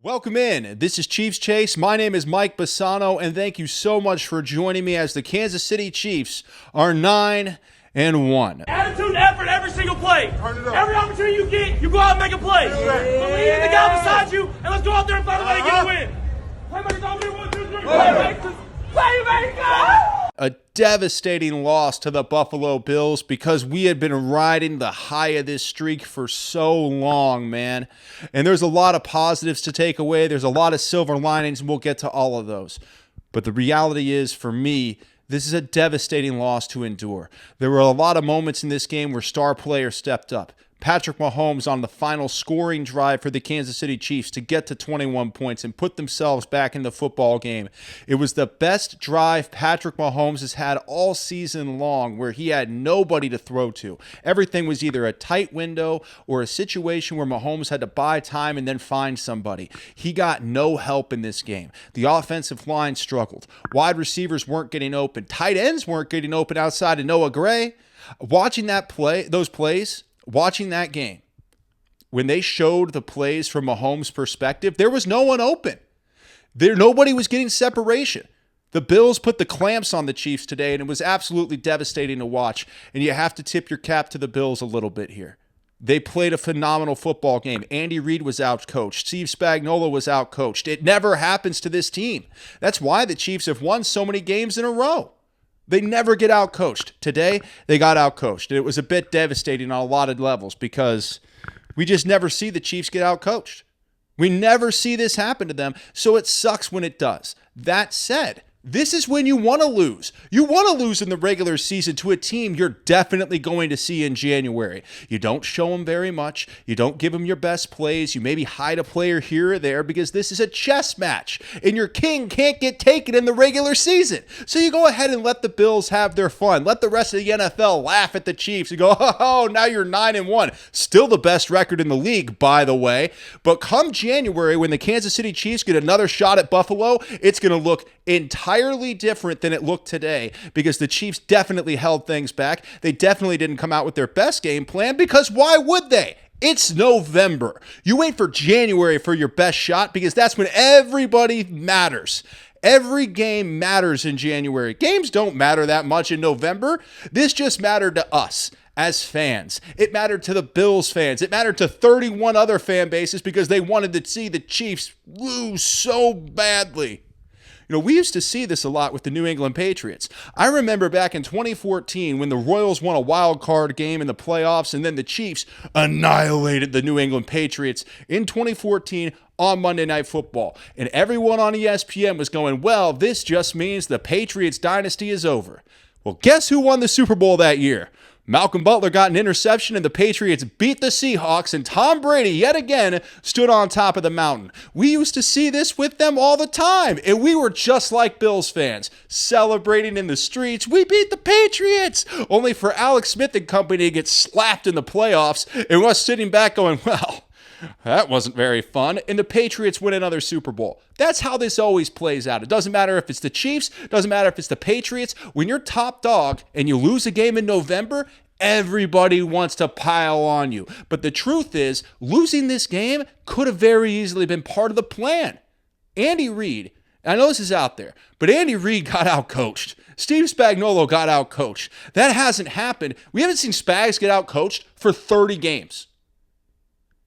Welcome in. This is Chiefs Chase. My name is Mike Bassano, and thank you so much for joining me as the Kansas City Chiefs are 9-1. Attitude and effort every single play. Every opportunity you get, you go out and make a play. Believe in the guy beside you, and let's go out there and find a way to get a win. Playmakers over there, 1, 2, 3. Playmakers. Playmakers. A devastating loss to the Buffalo Bills because we had been riding the high of this streak for so long, man. And there's a lot of positives to take away. There's a lot of silver linings, and we'll get to all of those. But the reality is, for me, this is a devastating loss to endure. There were a lot of moments in this game where star players stepped up. Patrick Mahomes on the final scoring drive for the Kansas City Chiefs to get to 21 points and put themselves back in the football game. It was the best drive Patrick Mahomes has had all season long, where he had nobody to throw to. Everything was either a tight window or a situation where Mahomes had to buy time and then find somebody. He got no help in this game. The offensive line struggled. Wide receivers weren't getting open. Tight ends weren't getting open outside of Noah Gray. Watching that game, when they showed the plays from Mahomes' perspective, there was no one open. Nobody was getting separation. The Bills put the clamps on the Chiefs today, and it was absolutely devastating to watch. And you have to tip your cap to the Bills a little bit here. They played a phenomenal football game. Andy Reid was outcoached. Steve Spagnuolo was outcoached. It never happens to this team. That's why the Chiefs have won so many games in a row. They never get outcoached. Today, they got outcoached. It was a bit devastating on a lot of levels because we just never see the Chiefs get outcoached. We never see this happen to them, so it sucks when it does. That said, this is when you want to lose. You want to lose in the regular season to a team you're definitely going to see in January. You don't show them very much. You don't give them your best plays. You maybe hide a player here or there because this is a chess match, and your king can't get taken in the regular season. So you go ahead and let the Bills have their fun. Let the rest of the NFL laugh at the Chiefs and go, oh, now you're 9-1. Still the best record in the league, by the way. But come January, when the Kansas City Chiefs get another shot at Buffalo, it's going to look entirely different than it looked today because the Chiefs definitely held things back. They definitely didn't come out with their best game plan because why would they? It's November. You wait for January for your best shot because that's when everybody matters. Every game matters in January. Games don't matter that much in November. This just mattered to us as fans. It mattered to the Bills fans. It mattered to 31 other fan bases because they wanted to see the Chiefs lose so badly. You know, we used to see this a lot with the New England Patriots. I remember back in 2014 when the Royals won a wild card game in the playoffs and then the Chiefs annihilated the New England Patriots in 2014 on Monday Night Football. And everyone on ESPN was going, well, this just means the Patriots dynasty is over. Well, guess who won the Super Bowl that year? Malcolm Butler got an interception and the Patriots beat the Seahawks, and Tom Brady yet again stood on top of the mountain. We used to see this with them all the time, and we were just like Bills fans, celebrating in the streets. We beat the Patriots! Only for Alex Smith and company to get slapped in the playoffs, and us sitting back going, well, that wasn't very fun. And the Patriots win another Super Bowl. That's how this always plays out. It doesn't matter if it's the Chiefs, doesn't matter if it's the Patriots. When you're top dog and you lose a game in November, everybody wants to pile on you. But the truth is, losing this game could have very easily been part of the plan. Andy Reid, I know this is out there, but Andy Reid got outcoached. Steve Spagnuolo got outcoached. That hasn't happened. We haven't seen Spags get outcoached for 30 games.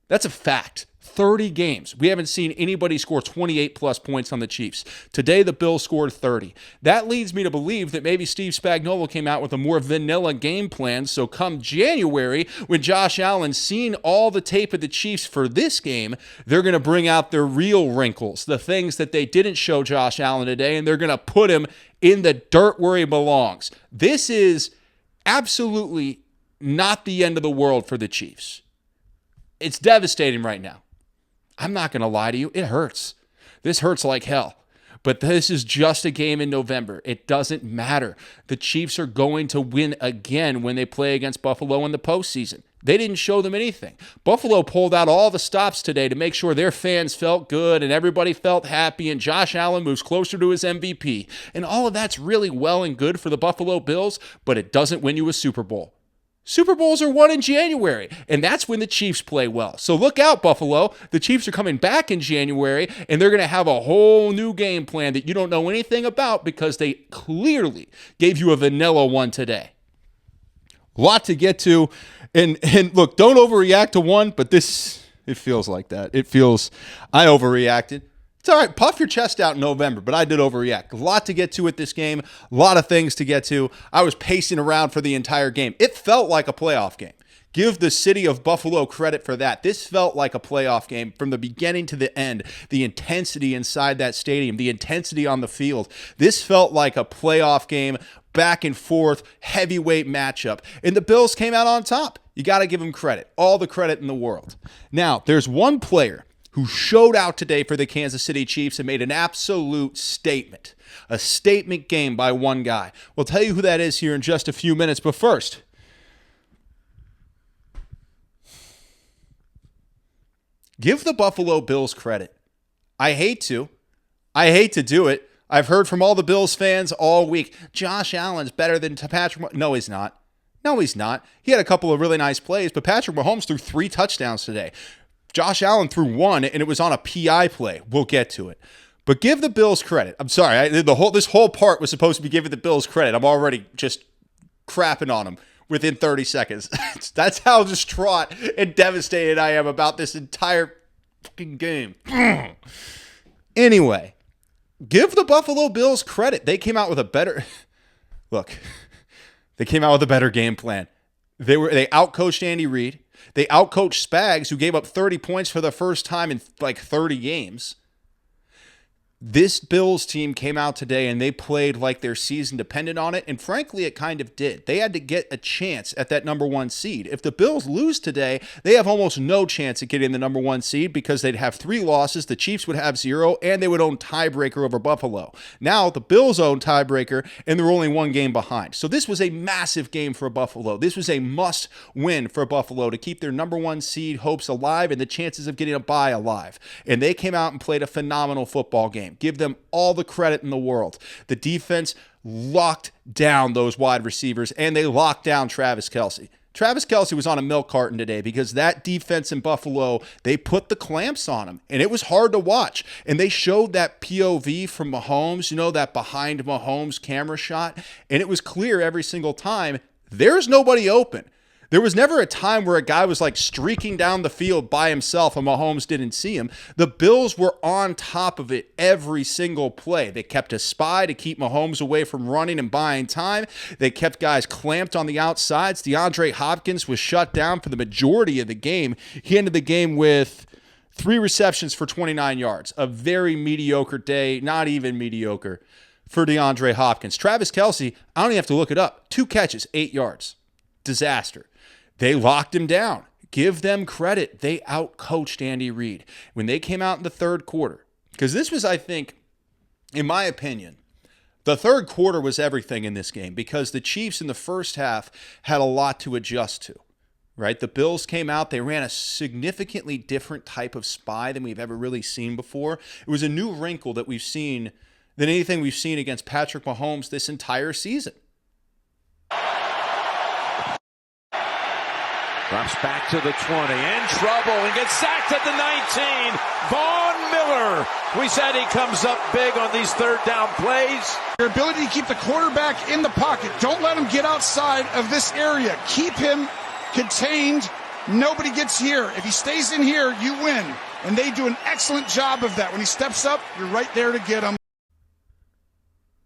That's a fact. 30 games. We haven't seen anybody score 28 plus points on the Chiefs. Today, the Bills scored 30. That leads me to believe that maybe Steve Spagnuolo came out with a more vanilla game plan. So come January, when Josh Allen's seen all the tape of the Chiefs for this game, they're going to bring out their real wrinkles, the things that they didn't show Josh Allen today, and they're going to put him in the dirt where he belongs. This is absolutely not the end of the world for the Chiefs. It's devastating right now. I'm not going to lie to you. It hurts. This hurts like hell. But this is just a game in November. It doesn't matter. The Chiefs are going to win again when they play against Buffalo in the postseason. They didn't show them anything. Buffalo pulled out all the stops today to make sure their fans felt good and everybody felt happy and Josh Allen moves closer to his MVP. And all of that's really well and good for the Buffalo Bills, but it doesn't win you a Super Bowl. Super Bowls are won in January, and that's when the Chiefs play well. So look out, Buffalo. The Chiefs are coming back in January, and they're going to have a whole new game plan that you don't know anything about because they clearly gave you a vanilla one today. A lot to get to. And look, don't overreact to one, but it feels like that. It feels I overreacted. It's all right. Puff your chest out in November, but I did overreact. A lot to get to with this game. A lot of things to get to. I was pacing around for the entire game. It felt like a playoff game. Give the city of Buffalo credit for that. This felt like a playoff game from the beginning to the end. The intensity inside that stadium, the intensity on the field. This felt like a playoff game, back and forth, heavyweight matchup. And the Bills came out on top. You got to give them credit. All the credit in the world. Now, there's one player who showed out today for the Kansas City Chiefs and made an absolute statement. A statement game by one guy. We'll tell you who that is here in just a few minutes, but first, give the Buffalo Bills credit. I hate to do it. I've heard from all the Bills fans all week, Josh Allen's better than Patrick. No, he's not. No, he's not. He had a couple of really nice plays, but Patrick Mahomes threw 3 touchdowns today. Josh Allen threw 1, and it was on a PI play. We'll get to it. But give the Bills credit. I'm sorry. This whole part was supposed to be giving the Bills credit. I'm already just crapping on them within 30 seconds. That's how distraught and devastated I am about this entire fucking game. Anyway, give the Buffalo Bills credit. They came out with a better... Look, they came out with a better game plan. They outcoached Andy Reid. They outcoached Spags, who gave up 30 points for the first time in like 30 games. This Bills team came out today and they played like their season depended on it, and frankly, it kind of did. They had to get a chance at that number 1 seed. If the Bills lose today, they have almost no chance at getting the number 1 seed because they'd have 3 losses, the Chiefs would have 0, and they would own tiebreaker over Buffalo. Now, the Bills own tiebreaker, and they're only 1 game behind. So this was a massive game for Buffalo. This was a must-win for Buffalo to keep their number 1 seed hopes alive and the chances of getting a bye alive. And they came out and played a phenomenal football game. Give them all the credit in the world. The defense locked down those wide receivers, and they locked down Travis Kelce. Travis Kelce was on a milk carton today because that defense in Buffalo, they put the clamps on him, and it was hard to watch. And they showed that POV from Mahomes, that behind Mahomes camera shot, and it was clear every single time, there's nobody open. There was never a time where a guy was like streaking down the field by himself and Mahomes didn't see him. The Bills were on top of it every single play. They kept a spy to keep Mahomes away from running and buying time. They kept guys clamped on the outsides. DeAndre Hopkins was shut down for the majority of the game. He ended the game with 3 receptions for 29 yards. A very mediocre day, not even mediocre for DeAndre Hopkins. Travis Kelce, I don't even have to look it up. 2 catches, 8 yards. Disaster. They locked him down. Give them credit. They outcoached Andy Reid. When they came out in the third quarter, because this was, I think, in my opinion, the third quarter was everything in this game because the Chiefs in the first half had a lot to adjust to, right? The Bills came out. They ran a significantly different type of spy than we've ever really seen before. It was a new wrinkle that we've seen than anything we've seen against Patrick Mahomes this entire season. Drops back to the 20, in trouble, and gets sacked at the 19. Vaughn Miller. We said he comes up big on these third down plays. Your ability to keep the quarterback in the pocket. Don't let him get outside of this area. Keep him contained. Nobody gets here. If he stays in here, you win. And they do an excellent job of that. When he steps up, you're right there to get him.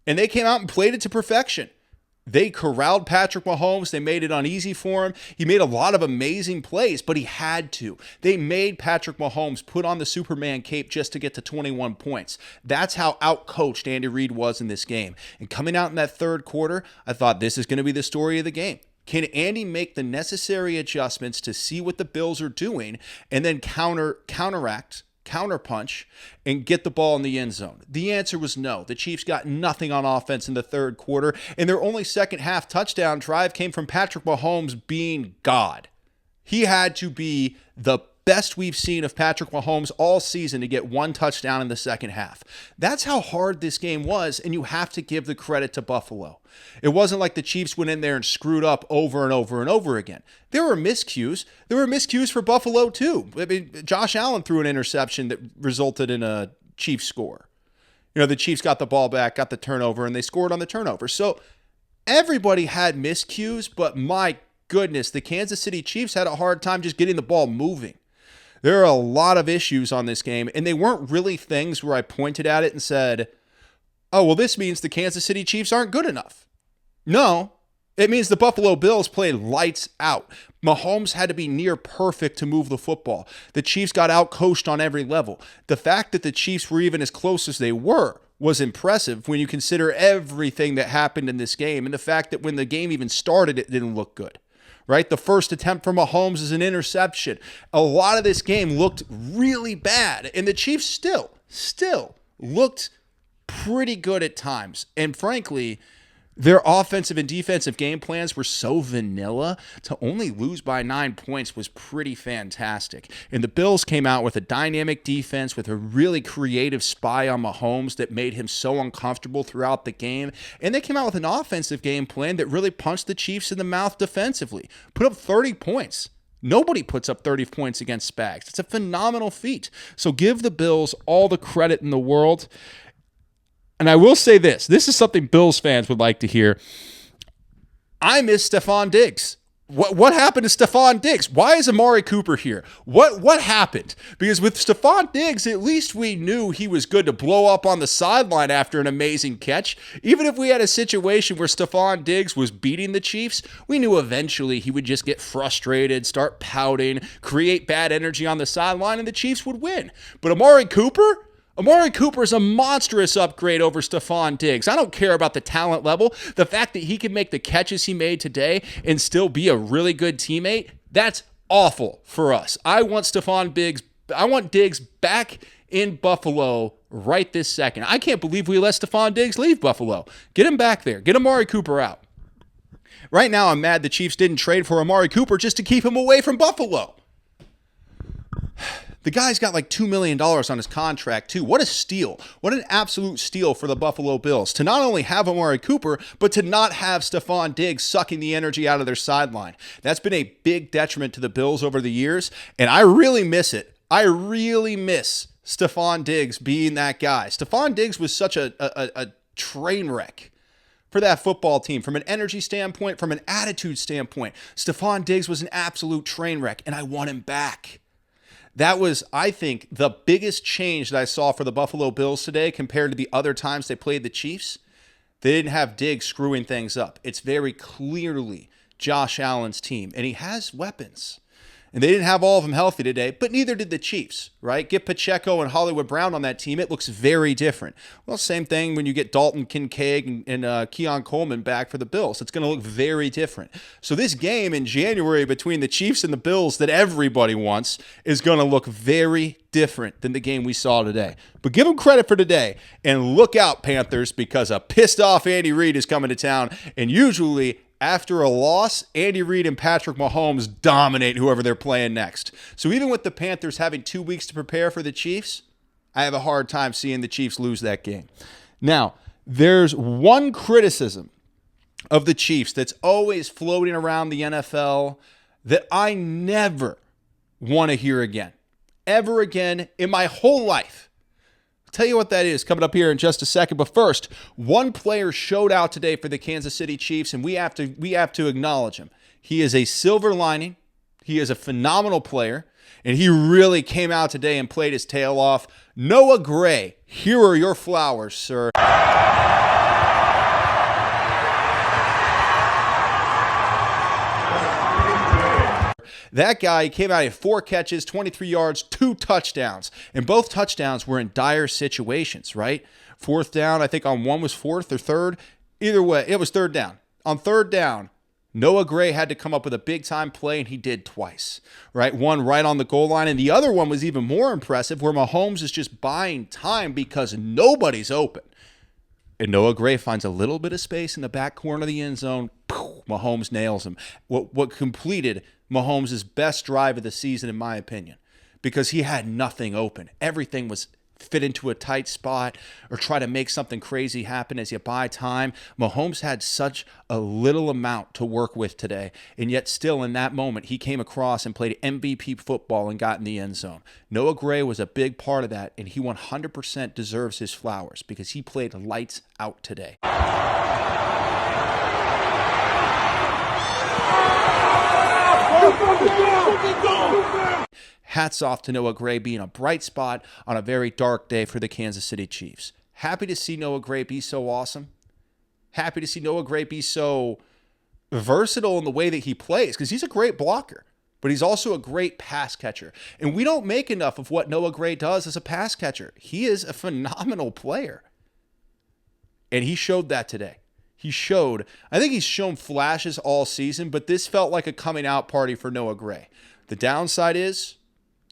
And they came out and played it to perfection. They corralled Patrick Mahomes. They made it uneasy for him. He made a lot of amazing plays, but he had to. They made Patrick Mahomes put on the Superman cape just to get to 21 points. That's how outcoached Andy Reid was in this game. And coming out in that third quarter, I thought this is going to be the story of the game. Can Andy make the necessary adjustments to see what the Bills are doing and then counterpunch, and get the ball in the end zone? The answer was no. The Chiefs got nothing on offense in the third quarter, and their only second half touchdown drive came from Patrick Mahomes being God. He had to be the best we've seen of Patrick Mahomes all season to get one touchdown in the second half. That's how hard this game was, and you have to give the credit to Buffalo. It wasn't like the Chiefs went in there and screwed up over and over and over again. There were miscues. There were miscues for Buffalo, too. I mean, Josh Allen threw an interception that resulted in a Chiefs score. You know, the Chiefs got the ball back, got the turnover, and they scored on the turnover. So everybody had miscues, but my goodness, the Kansas City Chiefs had a hard time just getting the ball moving. There are a lot of issues on this game, and they weren't really things where I pointed at it and said, oh, well, this means the Kansas City Chiefs aren't good enough. No, it means the Buffalo Bills played lights out. Mahomes had to be near perfect to move the football. The Chiefs got out-coached on every level. The fact that the Chiefs were even as close as they were was impressive when you consider everything that happened in this game, and the fact that when the game even started, it didn't look good. Right? The first attempt from Mahomes is an interception. A lot of this game looked really bad, and the Chiefs still looked pretty good at times. And frankly, their offensive and defensive game plans were so vanilla. To only lose by 9 points was pretty fantastic. And the Bills came out with a dynamic defense with a really creative spy on Mahomes that made him so uncomfortable throughout the game. And they came out with an offensive game plan that really punched the Chiefs in the mouth defensively. Put up 30 points. Nobody puts up 30 points against Spags. It's a phenomenal feat. So give the Bills all the credit in the world. And I will say this. This is something Bills fans would like to hear. I miss Stephon Diggs. What happened to Stephon Diggs? Why is Amari Cooper here? What happened? Because with Stephon Diggs, at least we knew he was good to blow up on the sideline after an amazing catch. Even if we had a situation where Stephon Diggs was beating the Chiefs, we knew eventually he would just get frustrated, start pouting, create bad energy on the sideline, and the Chiefs would win. But Amari Cooper is a monstrous upgrade over Stephon Diggs. I don't care about the talent level. The fact that he can make the catches he made today and still be a really good teammate, that's awful for us. I want Diggs back in Buffalo right this second. I can't believe we let Stephon Diggs leave Buffalo. Get him back there. Get Amari Cooper out. Right now, I'm mad the Chiefs didn't trade for Amari Cooper just to keep him away from Buffalo. The guy's got like $2 million on his contract, too. What a steal. What an absolute steal for the Buffalo Bills. To not only have Amari Cooper, but to not have Stephon Diggs sucking the energy out of their sideline. That's been a big detriment to the Bills over the years, and I really miss it. I really miss Stephon Diggs being that guy. Stephon Diggs was such a train wreck for that football team. From an energy standpoint, from an attitude standpoint, Stephon Diggs was an absolute train wreck, and I want him back. That was, I think, the biggest change that I saw for the Buffalo Bills today compared to the other times they played the Chiefs. They didn't have Diggs screwing things up. It's very clearly Josh Allen's team, and he has weapons. And they didn't have all of them healthy today, but neither did the Chiefs, right? Get Pacheco and Hollywood Brown on that team, it looks very different. Well, same thing when you get Dalton Kincaid and Keon Coleman back for the Bills. It's going to look very different. So this game in January between the Chiefs and the Bills that everybody wants is going to look very different than the game we saw today. But give them credit for today, and look out, Panthers, because a pissed-off Andy Reid is coming to town, and usually after a loss, Andy Reid and Patrick Mahomes dominate whoever they're playing next. So even with the Panthers having 2 weeks to prepare for the Chiefs, I have a hard time seeing the Chiefs lose that game. Now, there's one criticism of the Chiefs that's always floating around the NFL that I never want to hear again. Ever again in my whole life. I'll tell you what that is coming up here in just a second. But first, one player showed out today for the Kansas City Chiefs, and we have to acknowledge him. He is a silver lining. He is a phenomenal player, and he really came out today and played his tail off. Noah Gray, here are your flowers, sir. That guy came out at 4 catches, 23 yards, 2 touchdowns. And both touchdowns were in dire situations, right? 4th down, I think on one was 4th or 3rd. Either way, it was 3rd down. On 3rd down, Noah Gray had to come up with a big-time play, and he did twice, right? One right on the goal line, and the other one was even more impressive, where Mahomes is just buying time because nobody's open. And Noah Gray finds a little bit of space in the back corner of the end zone. Mahomes nails him. What completed Mahomes' best drive of the season, in my opinion. because he had nothing open. Everything was fit into a tight spot or try to make something crazy happen as you buy time. Mahomes had such a little amount to work with today, and yet still in that moment, he came across and played MVP football and got in the end zone. Noah Gray was a big part of that, and he 100% deserves his flowers because he played lights out today. Hats off to Noah Gray being a bright spot on a very dark day for the Kansas City Chiefs. Happy to see Noah Gray be so awesome. Happy to see Noah Gray be so versatile in the way that he plays because he's a great blocker, but he's also a great pass catcher. And we don't make enough of what Noah Gray does as a pass catcher. He is a phenomenal player. And he showed that today. I think he's shown flashes all season, but this felt like a coming out party for Noah Gray. The downside is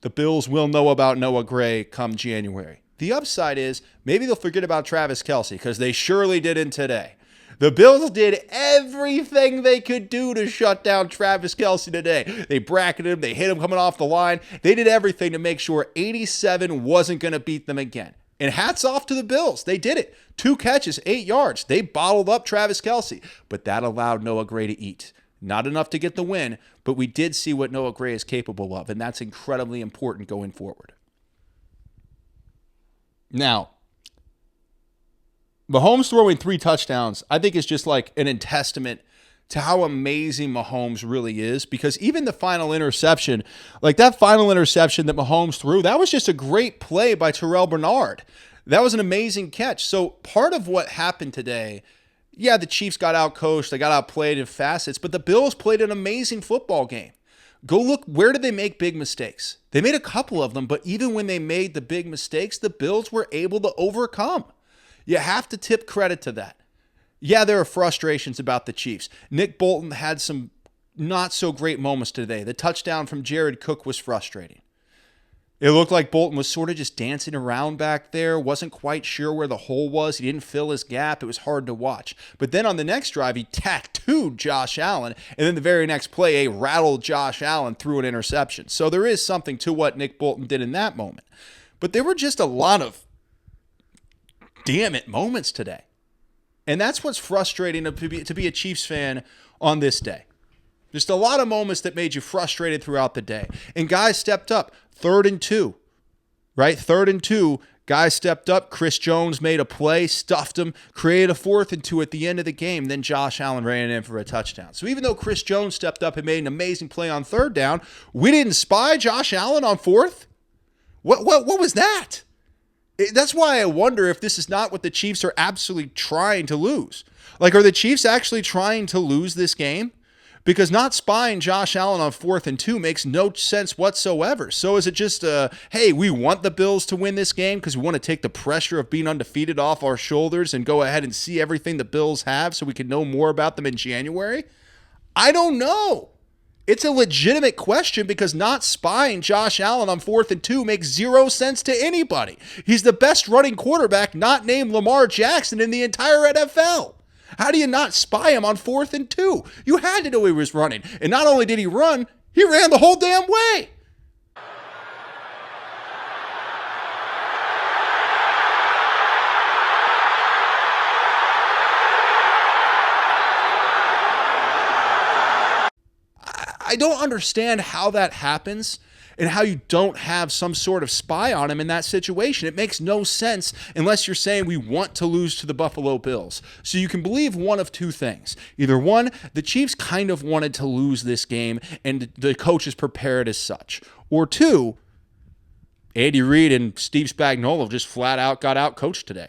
the Bills will know about Noah Gray come January. The upside is maybe they'll forget about Travis Kelce because they surely didn't today. The Bills did everything they could do to shut down Travis Kelce today. They bracketed him. They hit him coming off the line. They did everything to make sure 87 wasn't going to beat them again. And hats off to the Bills. They did it. 2 catches, 8 yards. They bottled up Travis Kelce. But that allowed Noah Gray to eat. Not enough to get the win, but we did see what Noah Gray is capable of, and that's incredibly important going forward. Now, Mahomes throwing 3 touchdowns, I think is just like an testament to how amazing Mahomes really is, because even the final interception, like that final interception that Mahomes threw, that was just a great play by Terrell Bernard. That was an amazing catch. So part of what happened today, yeah, the Chiefs got outcoached, they got outplayed in facets, but the Bills played an amazing football game. Go look, where did they make big mistakes? They made a couple of them, but even when they made the big mistakes, the Bills were able to overcome. You have to tip credit to that. Yeah, there are frustrations about the Chiefs. Nick Bolton had some not so great moments today. The touchdown from Jared Cook was frustrating. It looked like Bolton was sort of just dancing around back there, wasn't quite sure where the hole was. He didn't fill his gap. It was hard to watch. But then on the next drive, he tattooed Josh Allen, and then the very next play, a rattled Josh Allen threw an interception. So there is something to what Nick Bolton did in that moment. But there were just a lot of damn it moments today. And that's what's frustrating to be a Chiefs fan on this day. Just a lot of moments that made you frustrated throughout the day. And guys stepped up. 3rd and 2, right? 3rd and 2, guys stepped up. Chris Jones made a play, stuffed him, created a 4th and 2 at the end of the game. Then Josh Allen ran in for a touchdown. So even though Chris Jones stepped up and made an amazing play on 3rd down, we didn't spy Josh Allen on 4th? What was that? That's why I wonder if this is not what the Chiefs are absolutely trying to lose. Like, are the Chiefs actually trying to lose this game? Because not spying Josh Allen on 4th and 2 makes no sense whatsoever. So is it just, hey, we want the Bills to win this game because we want to take the pressure of being undefeated off our shoulders and go ahead and see everything the Bills have so we can know more about them in January? I don't know. It's a legitimate question because not spying Josh Allen on 4th and 2 makes 0 sense to anybody. He's the best running quarterback not named Lamar Jackson in the entire NFL. How do you not spy him on 4th and 2? You had to know he was running. And not only did he run, he ran the whole damn way. I don't understand how that happens and how you don't have some sort of spy on him in that situation. It makes no sense unless you're saying we want to lose to the Buffalo Bills. So you can believe one of 2 things. Either one, the Chiefs kind of wanted to lose this game and the coach is prepared as such. Or 2, Andy Reid and Steve Spagnuolo just flat out got out coached today.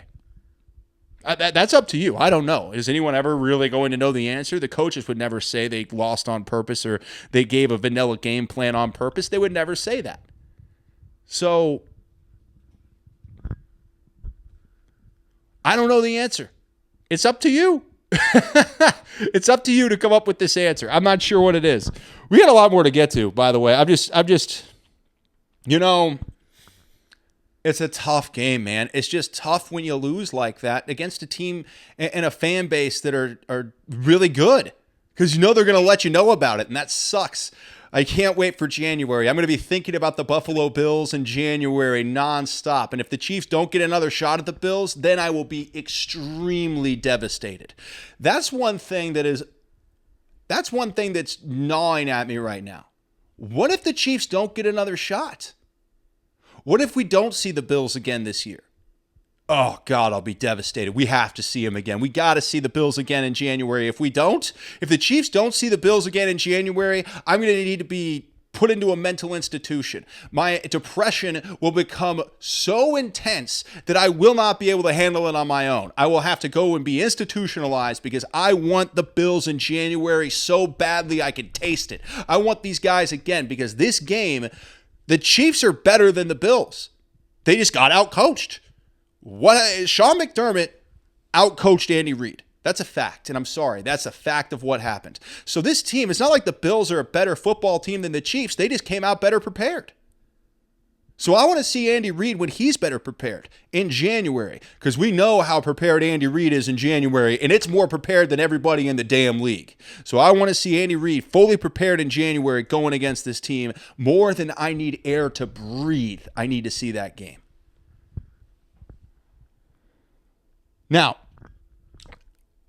That's up to you. I don't know. Is anyone ever really going to know the answer? The coaches would never say they lost on purpose or they gave a vanilla game plan on purpose. They would never say that. So, I don't know the answer. It's up to you. It's up to you to come up with this answer. I'm not sure what it is. We got a lot more to get to, by the way. I'm just, you know, it's a tough game, man. It's just tough when you lose like that against a team and a fan base that are really good. because you know they're going to let you know about it, and that sucks. I can't wait for January. I'm going to be thinking about the Buffalo Bills in January nonstop. And if the Chiefs don't get another shot at the Bills, then I will be extremely devastated. That's one thing that's gnawing at me right now. What if the Chiefs don't get another shot? What if we don't see the Bills again this year? Oh, God, I'll be devastated. We have to see them again. We got to see the Bills again in January. If the Chiefs don't see the Bills again in January, I'm going to need to be put into a mental institution. My depression will become so intense that I will not be able to handle it on my own. I will have to go and be institutionalized because I want the Bills in January so badly I can taste it. I want these guys again because this game, the Chiefs are better than the Bills. They just got outcoached. Sean McDermott outcoached Andy Reid. That's a fact, and I'm sorry. That's a fact of what happened. So this team, it's not like the Bills are a better football team than the Chiefs. They just came out better prepared. So I want to see Andy Reid when he's better prepared in January, because we know how prepared Andy Reid is in January, and it's more prepared than everybody in the damn league. So I want to see Andy Reid fully prepared in January going against this team more than I need air to breathe. I need to see that game. Now,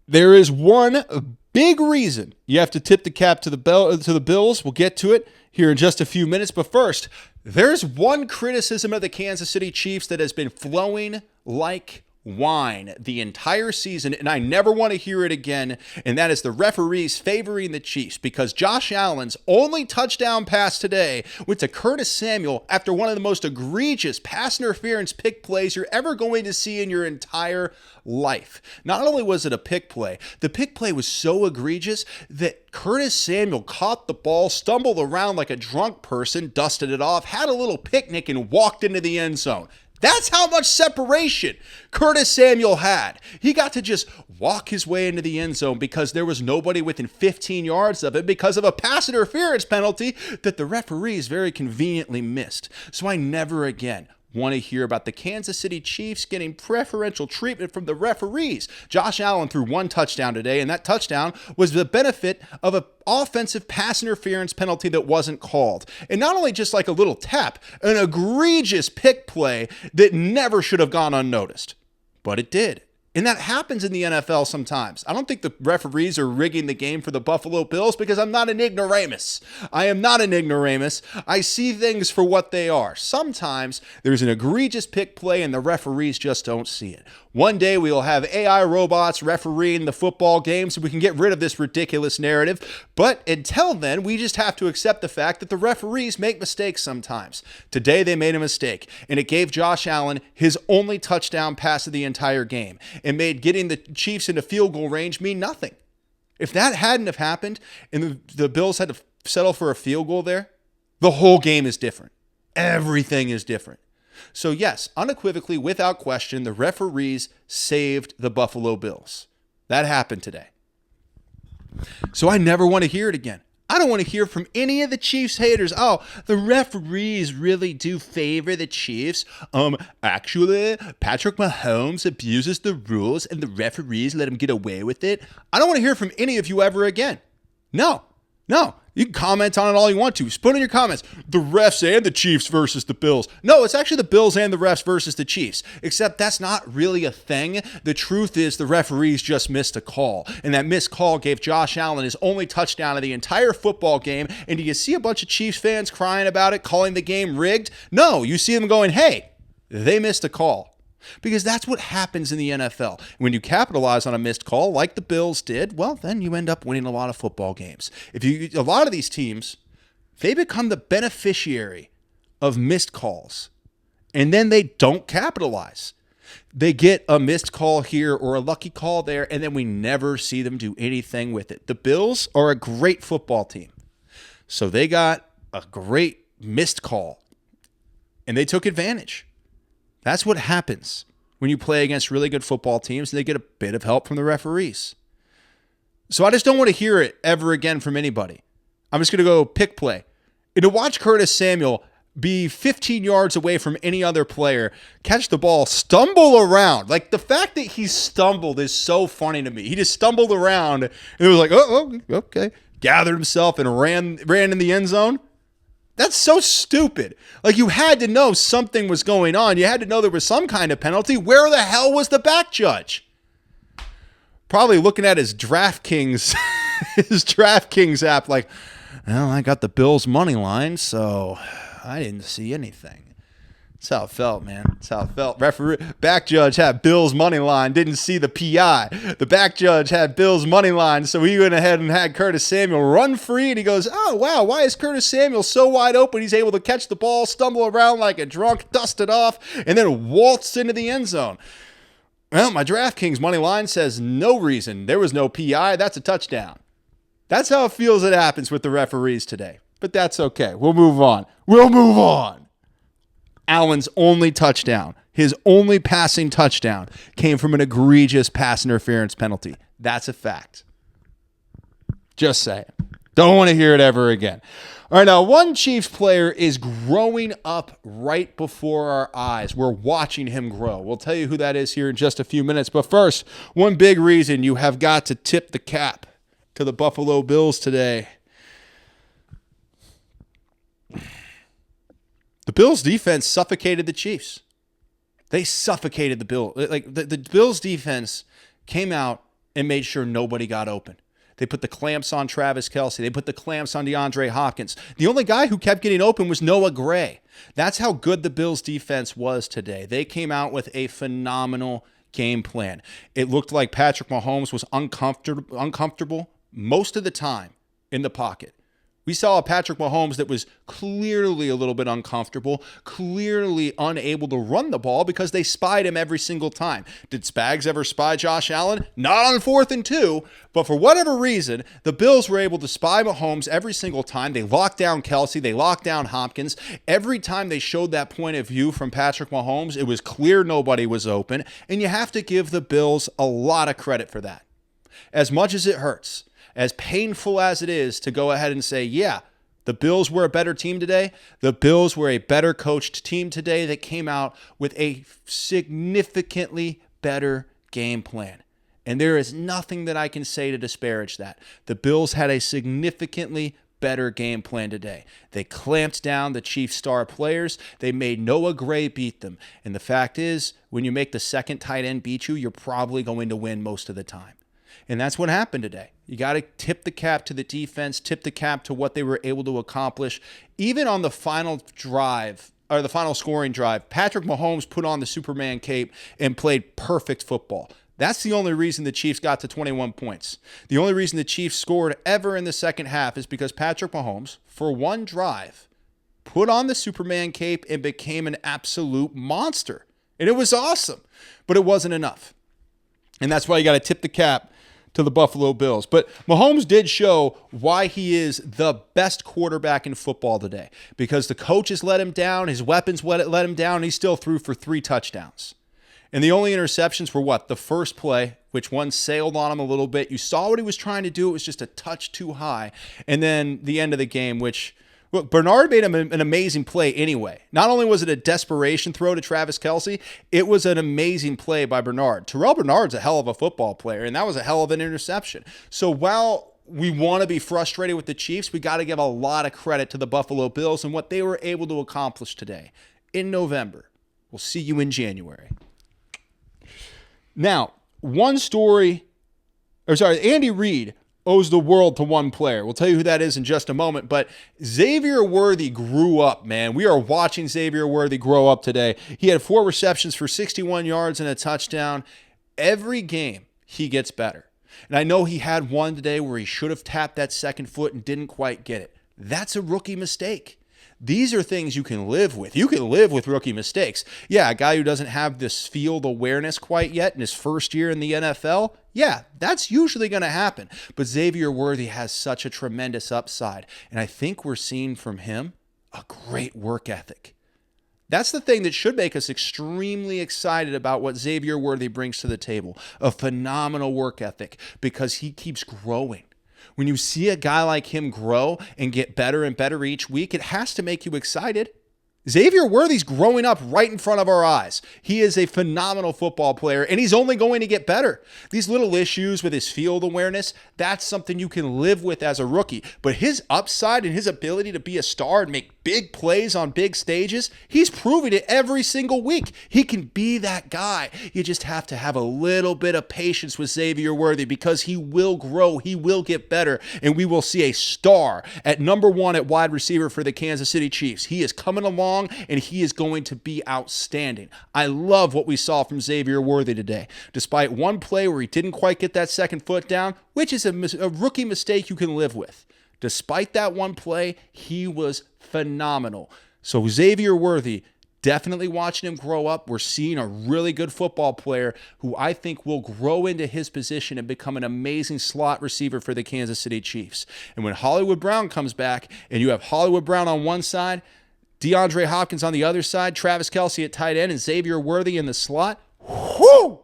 there is one big reason you have to tip the cap to the Bills. We'll get to it here in just a few minutes. But first, there's one criticism of the Kansas City Chiefs that has been flowing like wine the entire season, and I never want to hear it again, and that is the referees favoring the Chiefs, because Josh Allen's only touchdown pass today went to Curtis Samuel after one of the most egregious pass interference pick plays you're ever going to see in your entire life. Not only was it a pick play, the pick play was so egregious that Curtis Samuel caught the ball, stumbled around like a drunk person, dusted it off, had a little picnic, and walked into the end zone. That's how much separation Curtis Samuel had. He got to just walk his way into the end zone because there was nobody within 15 yards of it because of a pass interference penalty that the referees very conveniently missed. So I never again want to hear about the Kansas City Chiefs getting preferential treatment from the referees. Josh Allen threw one touchdown today, and that touchdown was the benefit of an offensive pass interference penalty that wasn't called. And not only just like a little tap, an egregious pick play that never should have gone unnoticed. But it did. And that happens in the NFL sometimes. I don't think the referees are rigging the game for the Buffalo Bills because I'm not an ignoramus. I am not an ignoramus. I see things for what they are. Sometimes there's an egregious pick play and the referees just don't see it. One day we will have AI robots refereeing the football game so we can get rid of this ridiculous narrative. But until then, we just have to accept the fact that the referees make mistakes sometimes. Today they made a mistake, and it gave Josh Allen his only touchdown pass of the entire game. It made getting the Chiefs into field goal range mean nothing. If that hadn't have happened and the Bills had to settle for a field goal there, the whole game is different. Everything is different. So yes, unequivocally, without question, the referees saved the Buffalo Bills. That happened today. So I never want to hear it again. I don't want to hear from any of the Chiefs haters. Oh, the referees really do favor the Chiefs. Actually, Patrick Mahomes abuses the rules and the referees let him get away with it. I don't want to hear from any of you ever again. No. You can comment on it all you want to. Just put in your comments, the refs and the Chiefs versus the Bills. No, it's actually the Bills and the refs versus the Chiefs. Except that's not really a thing. The truth is the referees just missed a call. And that missed call gave Josh Allen his only touchdown of the entire football game. And do you see a bunch of Chiefs fans crying about it, calling the game rigged? No, you see them going, hey, they missed a call. Because that's what happens in the NFL. When you capitalize on a missed call like the Bills did, well, then you end up winning a lot of football games. A lot of these teams, they become the beneficiary of missed calls, and then they don't capitalize. They get a missed call here or a lucky call there, and then we never see them do anything with it. The Bills are a great football team. So they got a great missed call, and they took advantage. That's what happens when you play against really good football teams and they get a bit of help from the referees. So I just don't want to hear it ever again from anybody. I'm just going to go pick play. And to watch Curtis Samuel be 15 yards away from any other player, catch the ball, stumble around. Like, the fact that he stumbled is so funny to me. He just stumbled around, and it was like, oh, okay. Gathered himself and ran in the end zone. That's so stupid. Like, you had to know something was going on. You had to know there was some kind of penalty. Where the hell was the back judge? Probably looking at his DraftKings, app like, well, I got the Bills money line, so I didn't see anything. That's how it felt, man. That's how it felt. Back judge had Bills money line, didn't see the PI. The back judge had Bills money line, so he went ahead and had Curtis Samuel run free, and he goes, oh, wow, why is Curtis Samuel so wide open? He's able to catch the ball, stumble around like a drunk, dust it off, and then waltz into the end zone. Well, my DraftKings money line says no reason. There was no PI. That's a touchdown. That's how it feels it happens with the referees today. But that's okay. We'll move on. Allen's only touchdown, his only passing touchdown, came from an egregious pass interference penalty. That's a fact. Just saying. Don't want to hear it ever again. All right, now, one Chiefs player is growing up right before our eyes. We're watching him grow. We'll tell you who that is here in just a few minutes. But first, one big reason you have got to tip the cap to the Buffalo Bills today. The Bills' defense suffocated the Chiefs. They suffocated the Bills. Like the Bills' defense came out and made sure nobody got open. They put the clamps on Travis Kelce. They put the clamps on DeAndre Hopkins. The only guy who kept getting open was Noah Gray. That's how good the Bills' defense was today. They came out with a phenomenal game plan. It looked like Patrick Mahomes was uncomfortable most of the time in the pocket. We saw a Patrick Mahomes that was clearly a little bit uncomfortable, clearly unable to run the ball because they spied him every single time. Did Spags ever spy Josh Allen? Not on 4th and 2, but for whatever reason, the Bills were able to spy Mahomes every single time. They locked down Kelce, they locked down Hopkins. Every time they showed that point of view from Patrick Mahomes, it was clear nobody was open, and you have to give the Bills a lot of credit for that. As much as it hurts, as painful as it is to go ahead and say, yeah, the Bills were a better team today. The Bills were a better coached team today that came out with a significantly better game plan. And there is nothing that I can say to disparage that. The Bills had a significantly better game plan today. They clamped down the Chiefs' star players. They made Noah Gray beat them. And the fact is, when you make the second tight end beat you, you're probably going to win most of the time. And that's what happened today. You got to tip the cap to the defense, tip the cap to what they were able to accomplish. Even on the final drive, or the final scoring drive, Patrick Mahomes put on the Superman cape and played perfect football. That's the only reason the Chiefs got to 21 points. The only reason the Chiefs scored ever in the second half is because Patrick Mahomes, for one drive, put on the Superman cape and became an absolute monster. And it was awesome, but it wasn't enough. And that's why you got to tip the cap to the Buffalo Bills. But Mahomes did show why he is the best quarterback in football today, because the coaches let him down, his weapons let him down, and he still threw for 3 touchdowns. And the only interceptions were what? The first play, which one sailed on him a little bit. You saw what he was trying to do. It was just a touch too high. And then the end of the game, which, look, Bernard made an amazing play anyway. Not only was it a desperation throw to Travis Kelce, it was an amazing play by Bernard. Terrell Bernard's a hell of a football player, and that was a hell of an interception. So while we want to be frustrated with the Chiefs, we got to give a lot of credit to the Buffalo Bills and what they were able to accomplish today. In November, we'll see you in January. Now, Andy Reid owes the world to one player. We'll tell you who that is in just a moment, but Xavier Worthy grew up, man. We are watching Xavier Worthy grow up today. He had 4 receptions for 61 yards and a touchdown. Every game, he gets better. And I know he had one today where he should have tapped that second foot and didn't quite get it. That's a rookie mistake. These are things you can live with. You can live with rookie mistakes. Yeah, a guy who doesn't have this field awareness quite yet in his first year in the NFL, yeah, that's usually going to happen. But Xavier Worthy has such a tremendous upside. And I think we're seeing from him a great work ethic. That's the thing that should make us extremely excited about what Xavier Worthy brings to the table. A phenomenal work ethic, because he keeps growing. When you see a guy like him grow and get better and better each week, it has to make you excited. Xavier Worthy's growing up right in front of our eyes. He is a phenomenal football player, and he's only going to get better. These little issues with his field awareness, that's something you can live with as a rookie. But his upside and his ability to be a star and make big plays on big stages, he's proving it every single week. He can be that guy. You just have to have a little bit of patience with Xavier Worthy because he will grow, he will get better, and we will see a star at number 1 at wide receiver for the Kansas City Chiefs. He is coming along, and he is going to be outstanding. I love what we saw from Xavier Worthy today. Despite one play where he didn't quite get that second foot down, which is a rookie mistake you can live with. Despite that one play, he was phenomenal. So Xavier Worthy, definitely watching him grow up. We're seeing a really good football player who I think will grow into his position and become an amazing slot receiver for the Kansas City Chiefs. And when Hollywood Brown comes back and you have Hollywood Brown on one side, DeAndre Hopkins on the other side, Travis Kelce at tight end, and Xavier Worthy in the slot, whoo!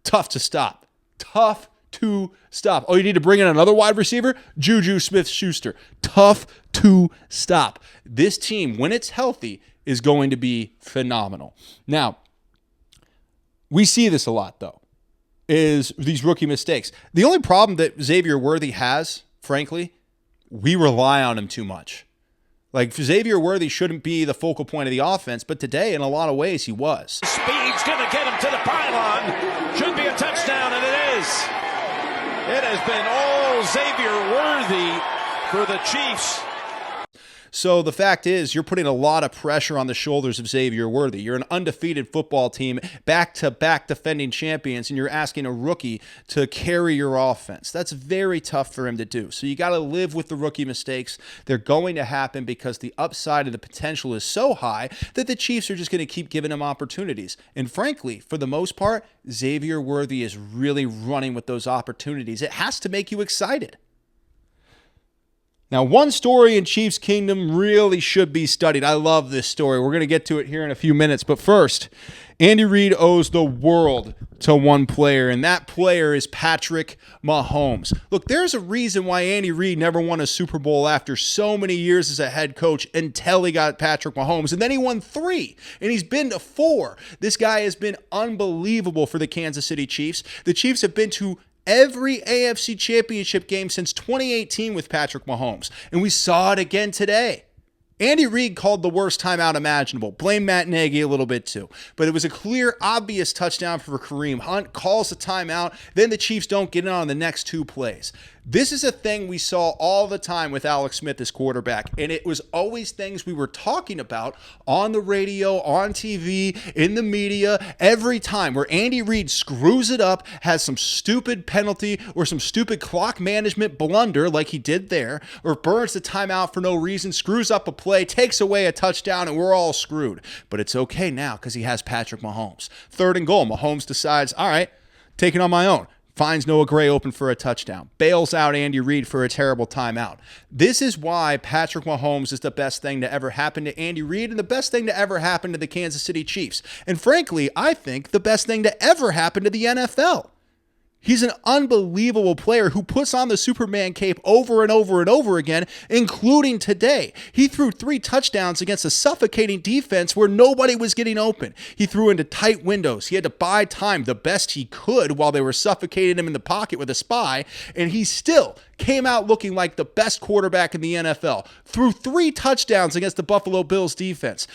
Tough to stop. Tough to stop. Oh, you need to bring in another wide receiver? Juju Smith-Schuster. Tough to stop. This team, when it's healthy, is going to be phenomenal. Now, we see this a lot, though, is these rookie mistakes. The only problem that Xavier Worthy has, frankly, we rely on him too much. Like, Xavier Worthy shouldn't be the focal point of the offense, but today, in a lot of ways, he was. Speed's going to get him to the pylon. Should be a touchdown, and it is. It has been all Xavier Worthy for the Chiefs. So the fact is, you're putting a lot of pressure on the shoulders of Xavier Worthy. You're an undefeated football team, back-to-back defending champions, and you're asking a rookie to carry your offense. That's very tough for him to do. So you got to live with the rookie mistakes. They're going to happen because the upside of the potential is so high that the Chiefs are just going to keep giving him opportunities. And frankly, for the most part, Xavier Worthy is really running with those opportunities. It has to make you excited. Now, one story in Chiefs Kingdom really should be studied. I love this story. We're going to get to it here in a few minutes. But first, Andy Reid owes the world to one player, and that player is Patrick Mahomes. Look, there's a reason why Andy Reid never won a Super Bowl after so many years as a head coach until he got Patrick Mahomes, and then he won 3, and he's been to 4. This guy has been unbelievable for the Kansas City Chiefs. The Chiefs have been to every AFC Championship game since 2018 with Patrick Mahomes, and we saw it again today. Andy Reid called the worst timeout imaginable. Blame Matt Nagy a little bit too. But it was a clear, obvious touchdown for Kareem Hunt. Calls the timeout. Then the Chiefs don't get it on the next 2 plays. This is a thing we saw all the time with Alex Smith as quarterback. And it was always things we were talking about on the radio, on TV, in the media, every time where Andy Reid screws it up, has some stupid penalty or some stupid clock management blunder like he did there, or burns the timeout for no reason, screws up a play, takes away a touchdown, and we're all screwed. But it's okay now because he has Patrick Mahomes. 3rd and goal. Mahomes decides, all right, take it on my own. Finds Noah Gray open for a touchdown. Bails out Andy Reid for a terrible timeout. This is why Patrick Mahomes is the best thing to ever happen to Andy Reid and the best thing to ever happen to the Kansas City Chiefs. And frankly, I think the best thing to ever happen to the NFL. He's an unbelievable player who puts on the Superman cape over and over and over again, including today. He threw 3 touchdowns against a suffocating defense where nobody was getting open. He threw into tight windows. He had to buy time the best he could while they were suffocating him in the pocket with a spy, and he still came out looking like the best quarterback in the NFL. Threw 3 touchdowns against the Buffalo Bills defense.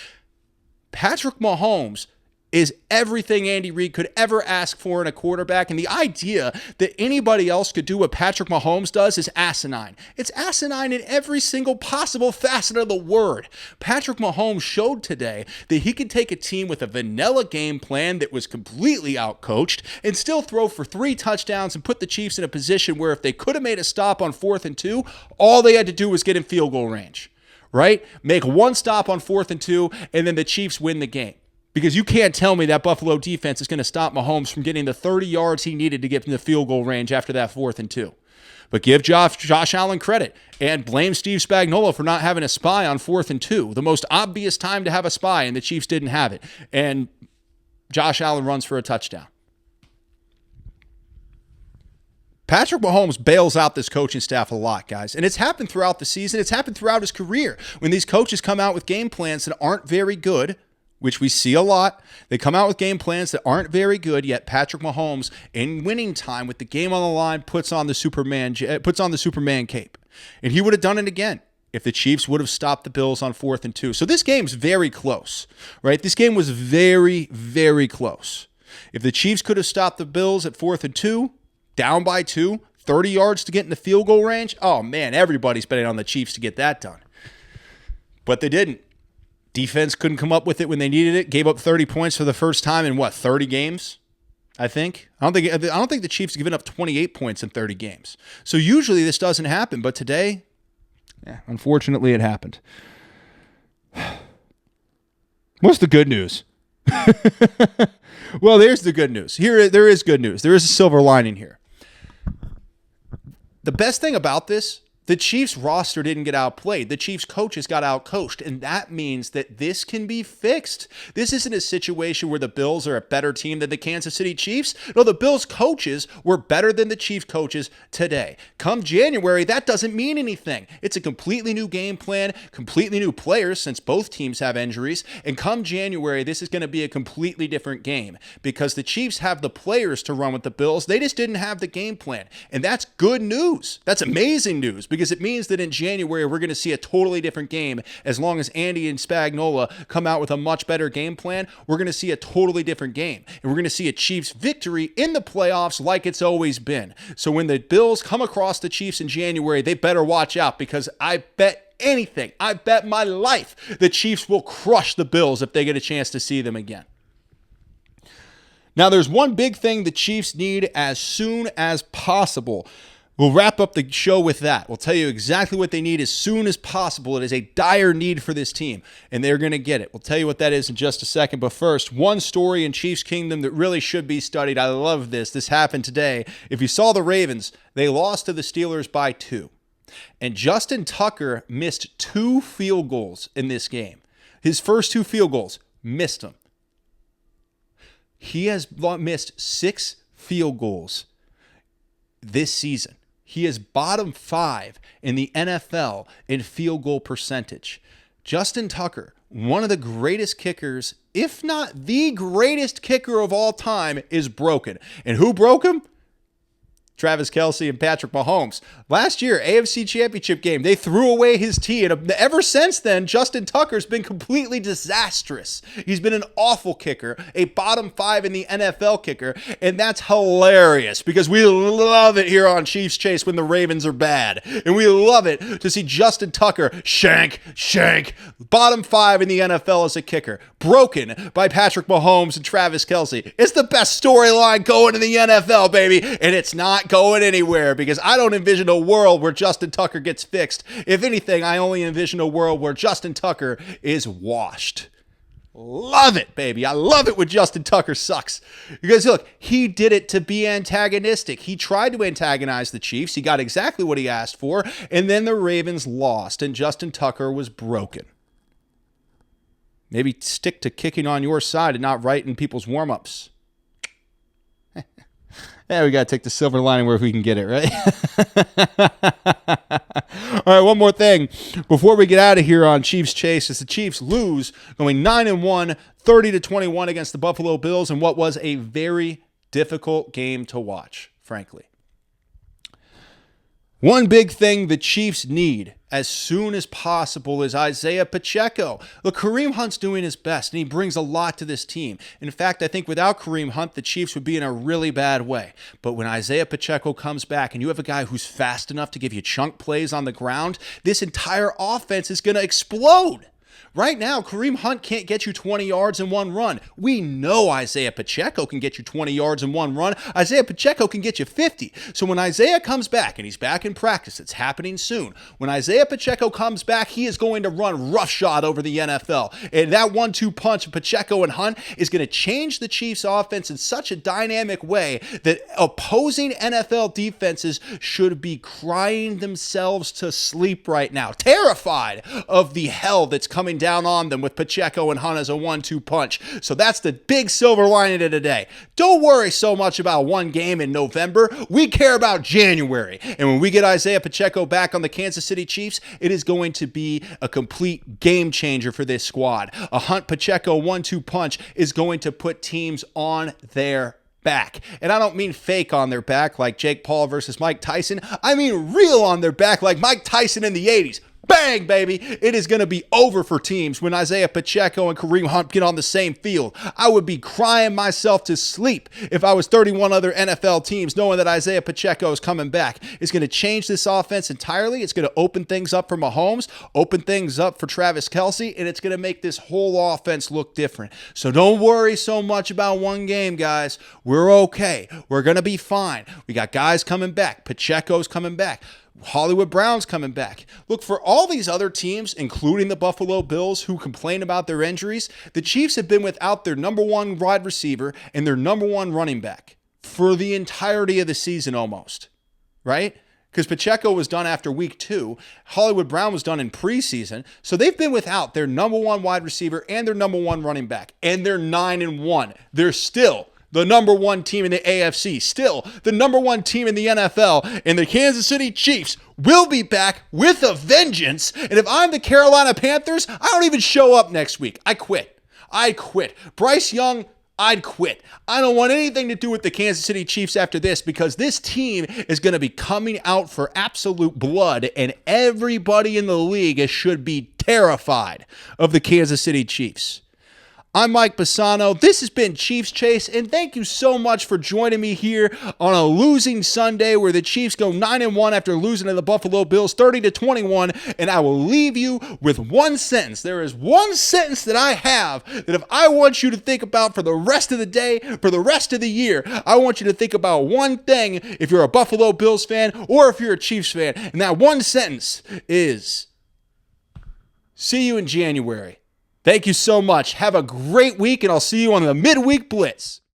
Patrick Mahomes is everything Andy Reid could ever ask for in a quarterback, and the idea that anybody else could do what Patrick Mahomes does is asinine. It's asinine in every single possible facet of the word. Patrick Mahomes showed today that he could take a team with a vanilla game plan that was completely outcoached and still throw for 3 touchdowns and put the Chiefs in a position where if they could have made a stop on 4th and 2, all they had to do was get in field goal range, right? Make 1 stop on 4th and 2, and then the Chiefs win the game. Because you can't tell me that Buffalo defense is going to stop Mahomes from getting the 30 yards he needed to get in the field goal range after that 4th and 2. But give Josh Allen credit and blame Steve Spagnuolo for not having a spy on 4th and 2. The most obvious time to have a spy, and the Chiefs didn't have it. And Josh Allen runs for a touchdown. Patrick Mahomes bails out this coaching staff a lot, guys. And it's happened throughout the season. It's happened throughout his career. When these coaches come out with game plans that aren't very good, which we see a lot, they come out with game plans that aren't very good, yet Patrick Mahomes, in winning time with the game on the line, puts on the Superman cape. And he would have done it again if the Chiefs would have stopped the Bills on 4th and 2. So this game's very close, right? This game was very, very close. If the Chiefs could have stopped the Bills at 4th and 2, down by 2, 30 yards to get in the field goal range, oh man, everybody's betting on the Chiefs to get that done. But they didn't. Defense couldn't come up with it when they needed it. Gave up 30 points for the first time in 30 games? I think. I don't think the Chiefs have given up 28 points in 30 games. So usually this doesn't happen, but today, unfortunately it happened. What's the good news? Well, there's the good news. There is good news. There is a silver lining here. The best thing about this, the Chiefs roster didn't get outplayed. The Chiefs coaches got outcoached, and that means that this can be fixed. This isn't a situation where the Bills are a better team than the Kansas City Chiefs. No, the Bills coaches were better than the Chiefs coaches today. Come January, that doesn't mean anything. It's a completely new game plan, completely new players since both teams have injuries, and come January, this is going to be a completely different game because the Chiefs have the players to run with the Bills. They just didn't have the game plan, and that's good news. That's amazing news because it means that in January, we're going to see a totally different game. As long as Andy and Spagnuolo come out with a much better game plan, we're going to see a totally different game. And we're going to see a Chiefs victory in the playoffs like it's always been. So when the Bills come across the Chiefs in January, they better watch out because I bet my life the Chiefs will crush the Bills if they get a chance to see them again. Now, there's one big thing the Chiefs need as soon as possible. We'll wrap up the show with that. We'll tell you exactly what they need as soon as possible. It is a dire need for this team, and they're going to get it. We'll tell you what that is in just a second. But first, one story in Chiefs Kingdom that really should be studied. I love this. This happened today. If you saw the Ravens, they lost to the Steelers by 2. And Justin Tucker missed 2 field goals in this game. His first 2 field goals, missed them. He has missed 6 field goals this season. He is bottom 5 in the NFL in field goal percentage. Justin Tucker, one of the greatest kickers, if not the greatest kicker of all time, is broken. And who broke him? Travis Kelce and Patrick Mahomes. Last year, AFC Championship game, they threw away his tee. And ever since then, Justin Tucker's been completely disastrous. He's been an awful kicker, a bottom 5 in the NFL kicker. And that's hilarious because we love it here on Chiefs Chase when the Ravens are bad. And we love it to see Justin Tucker shank, bottom 5 in the NFL as a kicker. Broken by Patrick Mahomes and Travis Kelce. It's the best storyline going in the NFL, baby. And it's not going anywhere because I don't envision a world where Justin Tucker gets fixed. If anything, I only envision a world where Justin Tucker is washed. Love it, baby. I love it when Justin Tucker sucks. Because look, he did it to be antagonistic. He tried to antagonize the Chiefs. He got exactly what he asked for. And then the Ravens lost and Justin Tucker was broken. Maybe stick to kicking on your side and not writing people's warm-ups. Yeah, we got to take the silver lining where we can get it, right? All right, one more thing. Before we get out of here on Chiefs Chase, as the Chiefs lose, going 9-1, 30-21 against the Buffalo Bills in what was a very difficult game to watch, frankly. One big thing the Chiefs need as soon as possible is Isaiah Pacheco. Look, Kareem Hunt's doing his best, and he brings a lot to this team. In fact, I think without Kareem Hunt, the Chiefs would be in a really bad way. But when Isaiah Pacheco comes back and you have a guy who's fast enough to give you chunk plays on the ground, this entire offense is going to explode. Right now, Kareem Hunt can't get you 20 yards in one run. We know Isaiah Pacheco can get you 20 yards in one run. Isaiah Pacheco can get you 50. So when Isaiah comes back, and he's back in practice, it's happening soon. When Isaiah Pacheco comes back, he is going to run roughshod over the NFL. And that 1-2 punch of Pacheco and Hunt is going to change the Chiefs' offense in such a dynamic way that opposing NFL defenses should be crying themselves to sleep right now, terrified of the hell that's coming coming down on them with Pacheco and Hunt as a 1-2 punch. So that's the big silver lining of today. Don't worry so much about one game in November. We care about January. And when we get Isaiah Pacheco back on the Kansas City Chiefs, it is going to be a complete game changer for this squad. A Hunt Pacheco 1-2 punch is going to put teams on their back. And I don't mean fake on their back like Jake Paul versus Mike Tyson. I mean real on their back like Mike Tyson in the 80s. Bang, baby. It is going to be over for teams when Isaiah Pacheco and Kareem Hunt get on the same field. I would be crying myself to sleep if I was 31 other NFL teams knowing that Isaiah Pacheco is coming back. It's going to change this offense entirely. It's going to open things up for Mahomes, open things up for Travis Kelce, and it's going to make this whole offense look different. So don't worry so much about one game, guys. We're okay. We're going to be fine. We got guys coming back. Pacheco's coming back. Hollywood Brown's coming back. Look, for all these other teams, including the Buffalo Bills, who complain about their injuries, the Chiefs have been without their number one wide receiver and their number one running back for the entirety of the season almost, right? Because Pacheco was done after week 2. Hollywood Brown was done in preseason. So they've been without their number one wide receiver and their number one running back. And they're 9-1. They're still the number one team in the AFC, still the number one team in the NFL, and the Kansas City Chiefs will be back with a vengeance. And if I'm the Carolina Panthers, I don't even show up next week. I quit. Bryce Young, I'd quit. I don't want anything to do with the Kansas City Chiefs after this, because this team is going to be coming out for absolute blood, and everybody in the league should be terrified of the Kansas City Chiefs. I'm Mike Bassano. This has been Chiefs Chase, and thank you so much for joining me here on a losing Sunday where the Chiefs go 9-1 after losing to the Buffalo Bills 30-21, and I will leave you with one sentence. There is one sentence that I have that if I want you to think about for the rest of the day, for the rest of the year, I want you to think about one thing if you're a Buffalo Bills fan or if you're a Chiefs fan, and that one sentence is, see you in January. Thank you so much. Have a great week, and I'll see you on the Midweek Blitz.